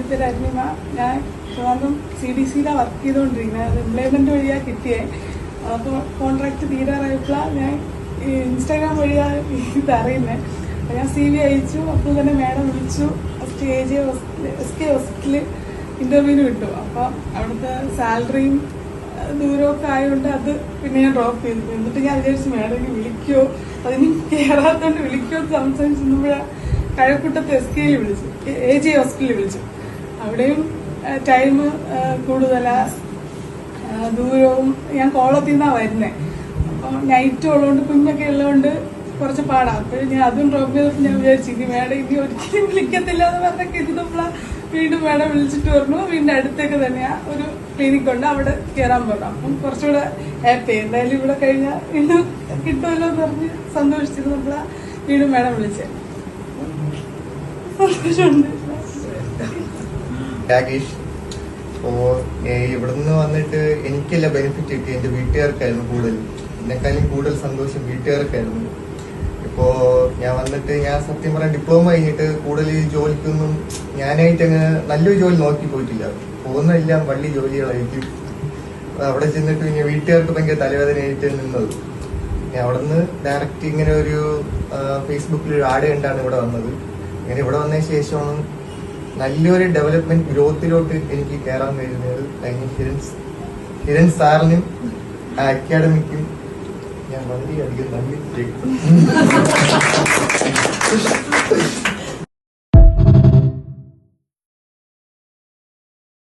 എൻ്റെ പേര് അരുണിമ. ഞാൻ ട്രിവാൻഡ്രം CDC-യിലാണ് വർക്ക് ചെയ്തുകൊണ്ടിരിക്കുന്നത്. അത് എംപ്ലോയ്മെൻറ്റ് വഴിയാണ് കിട്ടിയത്. അപ്പോൾ കോൺട്രാക്ട് തീരാറായപ്പോഴാണ് ഞാൻ ഇൻസ്റ്റാഗ്രാം വഴിയാണ് ഇത് അറിയുന്നത്. ഞാൻ CV അയച്ചു. അപ്പോൾ തന്നെ മാഡം വിളിച്ചു. ഫസ്റ്റ് SK ഹോസ്പിറ്റലിൽ ഇൻ്റർവ്യൂവിന് വിട്ടു. അപ്പോൾ അവിടുത്തെ സാലറിയും ദൂരമൊക്കെ ആയതുകൊണ്ട് അത് പിന്നെ ഞാൻ ഡ്രോപ്പ് ചെയ്തു. എന്നിട്ട് ഞാൻ വിചാരിച്ചു മാഡം ഇനി വിളിക്കുമോ, അതിന് കയറാത്തതുകൊണ്ട് വിളിക്കുമോ എന്ന് സംസാരിച്ചിരുന്നപ്പോഴാണ് കഴക്കൂട്ടത്ത് SK-യിൽ വിളിച്ചു, AJ ഹോസ്പിറ്റലിൽ വിളിച്ചു. അവിടെയും ടൈം കൂടുതലാണ്, ദൂരവും. ഞാൻ കോളത്തിൽ നിന്നാണ് വരുന്നത്. അപ്പോൾ നൈറ്റും ഉള്ളതുകൊണ്ട് കുഞ്ഞൊക്കെ ഉള്ളതുകൊണ്ട് കുറച്ച് പാടാം. അപ്പോൾ ഞാൻ അതും ഡ്രോപ്പ് ചെയ്തപ്പോൾ ഞാൻ വിചാരിച്ചു ഇനി മാഡം ഇനി ഒരിക്കലും വിളിക്കത്തില്ല എന്ന് പറഞ്ഞൊക്കെ ഇരുന്നപ്പോഴാണ് വീണ്ടും മാഡം വിളിച്ചിട്ട് പറഞ്ഞു. വീണ്ടും അടുത്തൊക്കെ തന്നെയാണ് ഒരു ക്ലിനിക് ഉണ്ട്, അവിടെ കയറാൻ പറഞ്ഞു. അപ്പം കുറച്ചുകൂടെ ഹാപ്പി. എന്തായാലും ഇവിടെ കഴിഞ്ഞാൽ വീണ്ടും കിട്ടുമല്ലോ എന്ന് പറഞ്ഞ് സന്തോഷിച്ചിരുന്നപ്പോഴാണ് വീണ്ടും മാഡം വിളിച്ചത്. സന്തോഷമുണ്ട്. ഇവിടുന്ന് വന്നിട്ട് എനിക്കല്ല ബെനിഫിറ്റ് കിട്ടി, എന്റെ വീട്ടുകാർക്കായിരുന്നു കൂടുതൽ. എന്നെക്കാളും കൂടുതൽ സന്തോഷം വീട്ടുകാർക്കായിരുന്നു. ഇപ്പോ ഞാൻ വന്നിട്ട് ഞാൻ സത്യം പറയാൻ ഡിപ്ലോമ കഴിഞ്ഞിട്ട് കൂടുതൽ ജോലിക്കൊന്നും ഞാനായിട്ട് അങ്ങനെ നല്ലൊരു ജോലി നോക്കി പോയിട്ടില്ല. പോകുന്നതെല്ലാം വള്ളി ജോലികളായിരിക്കും. അവിടെ ചെന്നിട്ട് പിന്നെ വീട്ടുകാർക്ക് ഭയങ്കര തലവേദനയായിട്ട് നിന്നത്. ഞാൻ അവിടെ നിന്ന് ഡയറക്റ്റ് ഇങ്ങനെ ഒരു ഫേസ്ബുക്കിൽ ഒരു ആഡ് കണ്ടാണ് ഇവിടെ വന്നത്. ഇങ്ങനെ ഇവിടെ വന്നതിന് ശേഷമാണ് നല്ലൊരു ഡെവലപ്മെന്റ് ഗ്രോത്തിലോട്ട് എനിക്ക് കയറാൻ കഴിയുന്നത്. അതിന് ഹിരൺ സാറിനും അക്കാഡമിക്കും ഞാൻ വളരെയധികം നന്ദി.